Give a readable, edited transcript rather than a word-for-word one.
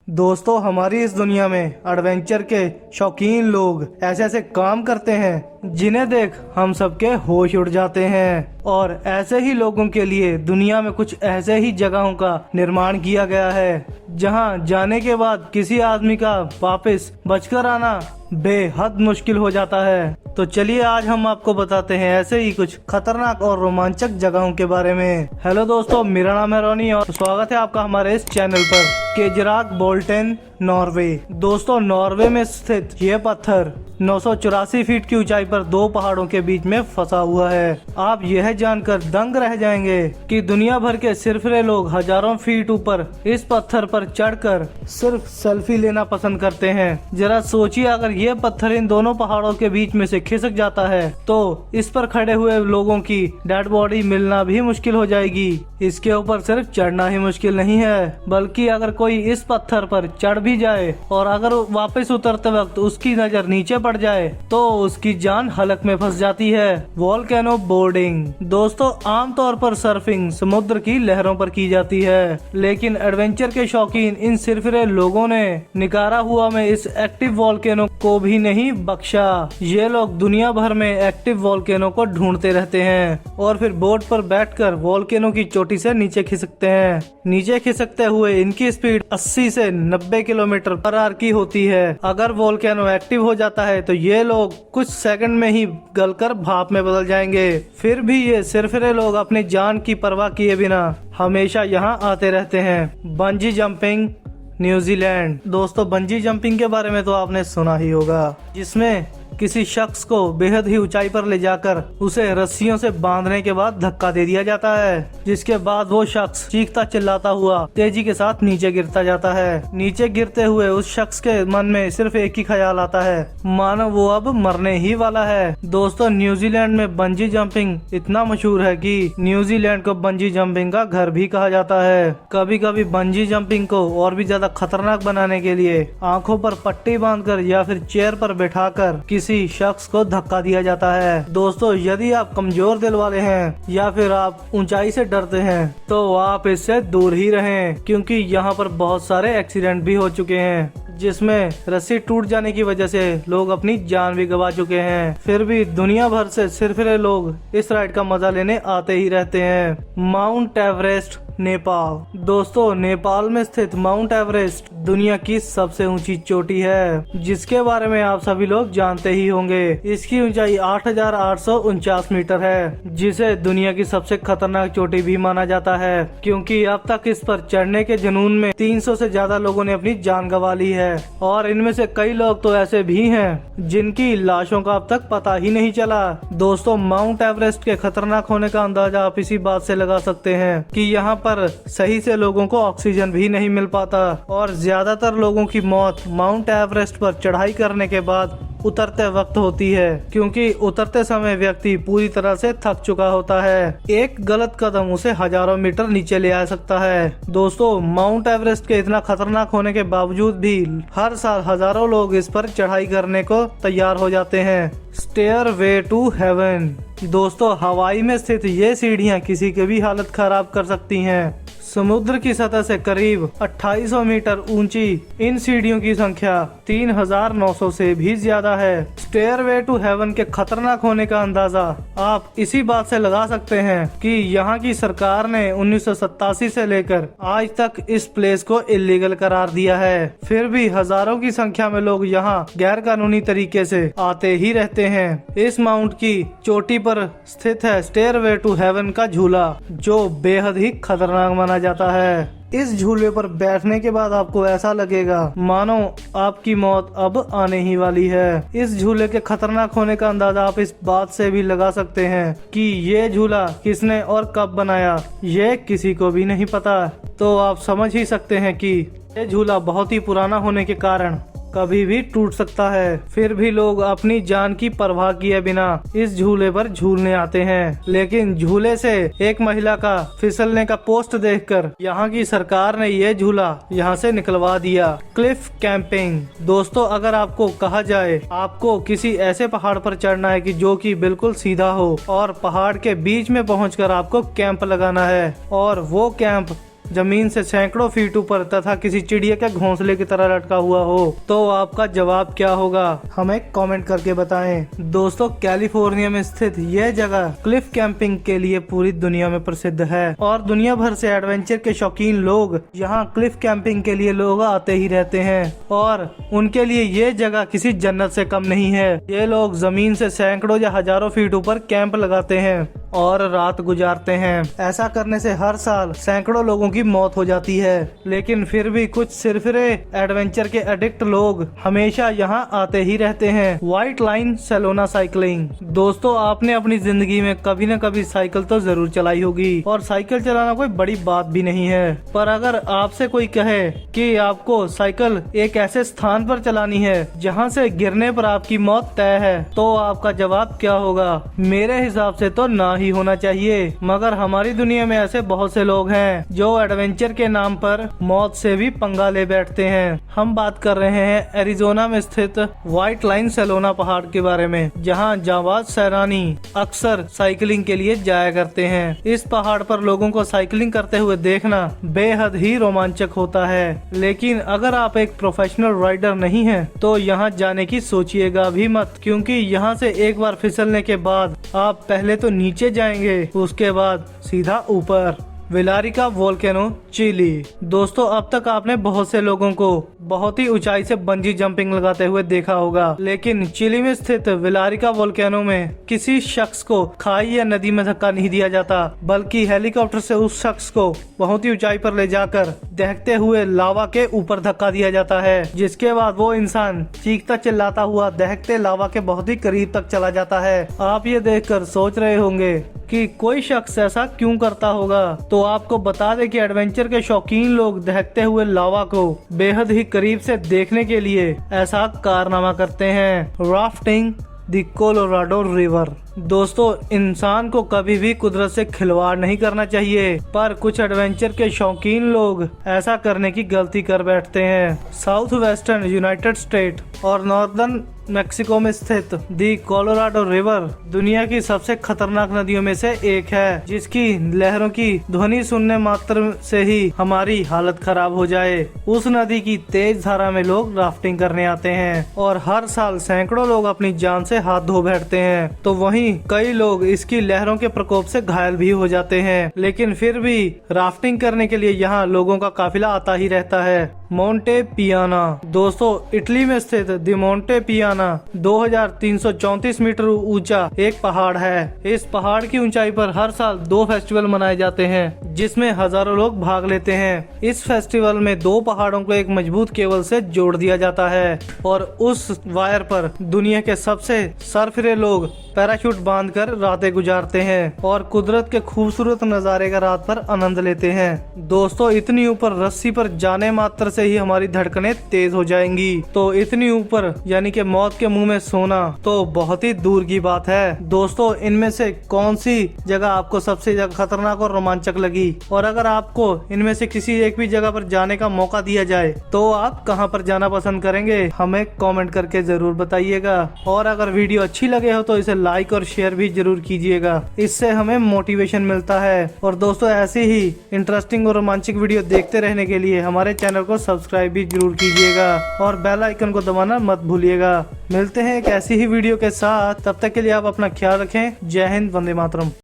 दोस्तों, हमारी इस दुनिया में एडवेंचर के शौकीन लोग ऐसे ऐसे काम करते हैं जिन्हें देख हम सबके होश उड़ जाते हैं। और ऐसे ही लोगों के लिए दुनिया में कुछ ऐसे ही जगहों का निर्माण किया गया है जहां जाने के बाद किसी आदमी का वापस बचकर आना बेहद मुश्किल हो जाता है। तो चलिए आज हम आपको बताते हैं ऐसे ही कुछ खतरनाक और रोमांचक जगहों के बारे में। हेलो दोस्तों, मेरा नाम है रोनी और स्वागत है आपका हमारे इस चैनल पर। केजराक बोल्टेन, नॉर्वे। दोस्तों, नॉर्वे में स्थित यह पत्थर 984 फीट की ऊंचाई पर दो पहाड़ों के बीच में फंसा हुआ है। आप यह जानकर दंग रह जाएंगे कि दुनिया भर के सिरफिरे लोग हजारों फीट ऊपर इस पत्थर पर चढ़कर सिर्फ सेल्फी लेना पसंद करते हैं। जरा सोचिए, अगर यह पत्थर इन दोनों पहाड़ों के बीच में से खिसक जाता है तो इस पर खड़े हुए लोगों की डेड बॉडी मिलना भी मुश्किल हो जाएगी। इसके ऊपर सिर्फ चढ़ना ही मुश्किल नहीं है, बल्कि अगर कोई इस पत्थर पर चढ़ भी जाए और अगर वापस उतरते वक्त उसकी नजर नीचे पड़ जाए तो उसकी जान हलक में फंस जाती है। Volcano boarding. दोस्तों, आमतौर पर सर्फिंग समुद्र की लहरों पर की जाती है, लेकिन एडवेंचर के शौकीन इन सिरफिरे लोगों ने निकारा हुआ में इस एक्टिव वोल्केनो को भी नहीं बख्शा। ये लोग दुनिया भर में एक्टिव वोल्केनो को ढूंढते रहते हैं और फिर बोट पर बैठकर वोल्केनो की चोटी से नीचे खिसकते हैं। नीचे खिसकते हुए इनकी स्पीड 80 से 90 किलोमीटर पर आवर की होती है। अगर वोल्केनो एक्टिव हो जाता है तो ये लोग कुछ सेकंड में ही गलकर भाप में बदल जाएंगे। फिर भी ये सिरफिरे लोग अपनी जान की परवाह किए बिना हमेशा यहाँ आते रहते हैं। Bungee jumping, New Zealand. दोस्तों, बंजी जंपिंग के बारे में तो आपने सुना ही होगा, जिसमें किसी शख्स को बेहद ही ऊंचाई पर ले जाकर उसे रस्सियों से बांधने के बाद धक्का दे दिया जाता है, जिसके बाद वो शख्स चीखता चिल्लाता हुआ तेजी के साथ नीचे गिरता जाता है। नीचे गिरते हुए उस शख्स के मन में सिर्फ एक ही ख्याल आता है, मानो वो अब मरने ही वाला है। दोस्तों, न्यूजीलैंड में बंजी जंपिंग इतना मशहूर है कि न्यूजीलैंड को बंजी जंपिंग का घर भी कहा जाता है। कभी कभी बंजी जंपिंग को और भी ज्यादा खतरनाक बनाने के लिए आंखों पर पट्टी बांधकर या फिर चेयर पर बैठाकर किसी शख्स को धक्का दिया जाता है। दोस्तों, यदि आप कमजोर दिल वाले हैं या फिर आप ऊंचाई से डरते हैं तो आप इससे दूर ही रहें, क्योंकि यहाँ पर बहुत सारे एक्सीडेंट भी हो चुके हैं जिसमें रस्सी टूट जाने की वजह से लोग अपनी जान भी गंवा चुके हैं। फिर भी दुनिया भर से सिरफिरे लोग इस राइड का मजा लेने आते ही रहते हैं। Mount Everest, Nepal. दोस्तों, नेपाल में स्थित माउंट एवरेस्ट दुनिया की सबसे ऊंची चोटी है, जिसके बारे में आप सभी लोग जानते ही होंगे। इसकी ऊंचाई 8,849 मीटर है, जिसे दुनिया की सबसे खतरनाक चोटी भी माना जाता है, क्योंकि अब तक इस पर चढ़ने के जुनून में 300 से ज्यादा लोगों ने अपनी जान गंवा ली है। और इनमें से कई लोग तो ऐसे भी हैं जिनकी लाशों का अब तक पता ही नहीं चला। दोस्तों, माउंट एवरेस्ट के खतरनाक होने का अंदाजा आप इसी बात से लगा सकते हैं कि यहाँ पर सही से लोगों को ऑक्सीजन भी नहीं मिल पाता और ज्यादातर लोगों की मौत माउंट एवरेस्ट पर चढ़ाई करने के बाद उतरते वक्त होती है, क्योंकि उतरते समय व्यक्ति पूरी तरह से थक चुका होता है। एक गलत कदम उसे हजारों मीटर नीचे ले आ सकता है। दोस्तों, माउंट एवरेस्ट के इतना खतरनाक होने के बावजूद भी हर साल हजारों लोग इस पर चढ़ाई करने को तैयार हो जाते हैं। Stairway to heaven. दोस्तों, हवाई में स्थित ये सीढ़ियाँ किसी की भी हालत खराब कर सकती हैं। समुद्र की सतह से करीब 2800 मीटर ऊंची इन सीढ़ियों की संख्या 3,900 से भी ज्यादा है। स्टेयरवे टू हेवन के खतरनाक होने का अंदाजा आप इसी बात से लगा सकते हैं कि यहाँ की सरकार ने 1987 से लेकर आज तक इस प्लेस को इलीगल करार दिया है। फिर भी हजारों की संख्या में लोग यहाँ गैर कानूनी तरीके से आते ही रहते हैं। इस माउंट की चोटी पर स्थित है स्टेयरवे टू हेवन का झूला, जो बेहद ही खतरनाक माना जाता है। इस झूले पर बैठने के बाद आपको ऐसा लगेगा मानो आपकी मौत अब आने ही वाली है। इस झूले के खतरनाक होने का अंदाजा आप इस बात से भी लगा सकते हैं कि ये झूला किसने और कब बनाया, ये किसी को भी नहीं पता। तो आप समझ ही सकते हैं कि ये झूला बहुत ही पुराना होने के कारण कभी भी टूट सकता है। फिर भी लोग अपनी जान की परवाह किए बिना इस झूले पर झूलने आते हैं, लेकिन झूले से एक महिला का फिसलने का पोस्ट देखकर यहाँ की सरकार ने ये झूला यहाँ से निकलवा दिया। Cliff camping. दोस्तों, अगर आपको कहा जाए आपको किसी ऐसे पहाड़ पर चढ़ना है कि जो कि बिल्कुल सीधा हो और पहाड़ के बीच में पहुंचकर आपको कैंप लगाना है और वो कैंप जमीन से सैकड़ों फीट ऊपर तथा किसी चिड़िया के घोंसले की तरह लटका हुआ हो, तो आपका जवाब क्या होगा? हमें कमेंट करके बताएं। दोस्तों, कैलिफोर्निया में स्थित यह जगह क्लिफ कैंपिंग के लिए पूरी दुनिया में प्रसिद्ध है और दुनिया भर से एडवेंचर के शौकीन लोग यहाँ क्लिफ कैंपिंग के लिए लोग आते ही रहते हैं और उनके लिए ये जगह किसी जन्नत से कम नहीं है। ये लोग जमीन से सैकड़ों या हजारों फीट ऊपर कैंप लगाते हैं और रात गुजारते हैं। ऐसा करने से हर साल सैकड़ों लोगों की मौत हो जाती है, लेकिन फिर भी कुछ सिरफिरे एडवेंचर के एडिक्ट लोग हमेशा यहाँ आते ही रहते हैं। व्हाइट लाइन सेलोना साइकिलिंग। दोस्तों, आपने अपनी जिंदगी में कभी न कभी साइकिल तो जरूर चलाई होगी और साइकिल चलाना कोई बड़ी बात भी नहीं है, पर अगर आपसे कोई कहे कि आपको साइकिल एक ऐसे स्थान पर चलानी है जहाँ से गिरने पर आपकी मौत तय है, तो आपका जवाब क्या होगा? मेरे हिसाब से तो ना ही होना चाहिए, मगर हमारी दुनिया में ऐसे बहुत से लोग हैं जो एडवेंचर के नाम पर मौत से भी पंगा ले बैठते हैं। हम बात कर रहे हैं एरिजोना में स्थित व्हाइट लाइन सेलोना पहाड़ के बारे में, जहां जांबाज सैलानी अक्सर साइकिलिंग के लिए जाया करते हैं। इस पहाड़ पर लोगों को साइकिलिंग करते हुए देखना बेहद ही रोमांचक होता है, लेकिन अगर आप एक प्रोफेशनल राइडर नहीं हैं, तो यहाँ जाने की सोचिएगा भी मत, क्योंकि यहाँ से एक बार फिसलने के बाद आप पहले तो नीचे जाएंगे, उसके बाद सीधा ऊपर। विलारिका वोल्केनो, चिली। दोस्तों, अब तक आपने बहुत से लोगों को बहुत ही ऊंचाई से बंजी जंपिंग लगाते हुए देखा होगा, लेकिन चिली में स्थित विलारिका वोल्केनो में किसी शख्स को खाई या नदी में धक्का नहीं दिया जाता, बल्कि हेलीकॉप्टर से उस शख्स को बहुत ही ऊंचाई पर ले जाकर दहकते हुए लावा के ऊपर धक्का दिया जाता है, जिसके बाद वो इंसान चीखता चिल्लाता हुआ दहकते लावा के बहुत ही करीब तक चला जाता है। आप ये देखकर सोच रहे होंगे कि कोई शख्स ऐसा क्यों करता होगा, तो आपको बता दें कि एडवेंचर के शौकीन लोग दहकते हुए लावा को बेहद ही करीब से देखने के लिए ऐसा कारनामा करते हैं। Rafting the Colorado river. दोस्तों, इंसान को कभी भी कुदरत से खिलवाड़ नहीं करना चाहिए, पर कुछ एडवेंचर के शौकीन लोग ऐसा करने की गलती कर बैठते हैं। साउथ वेस्टर्न यूनाइटेड स्टेट और नॉर्दर्न मेक्सिको में स्थित दी कोलोराडो रिवर दुनिया की सबसे खतरनाक नदियों में से एक है, जिसकी लहरों की ध्वनि सुनने मात्र से ही हमारी हालत खराब हो जाए। उस नदी की तेज धारा में लोग राफ्टिंग करने आते हैं और हर साल सैकड़ों लोग अपनी जान से हाथ धो बैठते हैं, तो वहीं कई लोग इसकी लहरों के प्रकोप से घायल भी हो जाते हैं। लेकिन फिर भी राफ्टिंग करने के लिए यहाँ लोगों का काफिला आता ही रहता है। मोंटे पियाना। दोस्तों, इटली में स्थित दी मोंटे पियाना 2334 मीटर ऊंचा एक पहाड़ है। इस पहाड़ की ऊंचाई पर हर साल 2 फेस्टिवल मनाए जाते हैं, जिसमें हजारों लोग भाग लेते हैं। इस फेस्टिवल में 2 पहाड़ों को एक मजबूत केबल से जोड़ दिया जाता है और उस वायर पर दुनिया के सबसे सरफिरे लोग पैराशूट बांधकर रातें गुजारते हैं और कुदरत के खूबसूरत नजारे का रात पर आनंद लेते हैं। दोस्तों, इतनी ऊपर रस्सी पर जाने मात्र से ही हमारी धड़कनें तेज हो जाएंगी, तो इतनी ऊपर यानी कि मौत के मुंह में सोना तो बहुत ही दूर की बात है। दोस्तों, इनमें से कौन सी जगह आपको सबसे ज्यादा खतरनाक और रोमांचक लगी, और अगर आपको इनमें से किसी एक भी जगह पर जाने का मौका दिया जाए तो आप कहां पर जाना पसंद करेंगे? हमें कमेंट करके जरूर बताइएगा। और अगर वीडियो अच्छी लगे हो तो इसे लाइक और शेयर भी जरूर कीजिएगा, इससे हमें मोटिवेशन मिलता है। और दोस्तों, ऐसी ही इंटरेस्टिंग और रोमांचक वीडियो देखते रहने के लिए हमारे चैनल को सब्सक्राइब भी जरूर कीजिएगा और बेल आइकन को दबाना मत भूलिएगा। मिलते हैं एक ऐसी ही वीडियो के साथ, तब तक के लिए आप अपना ख्याल रखें। जय हिंद, वंदे मातरम।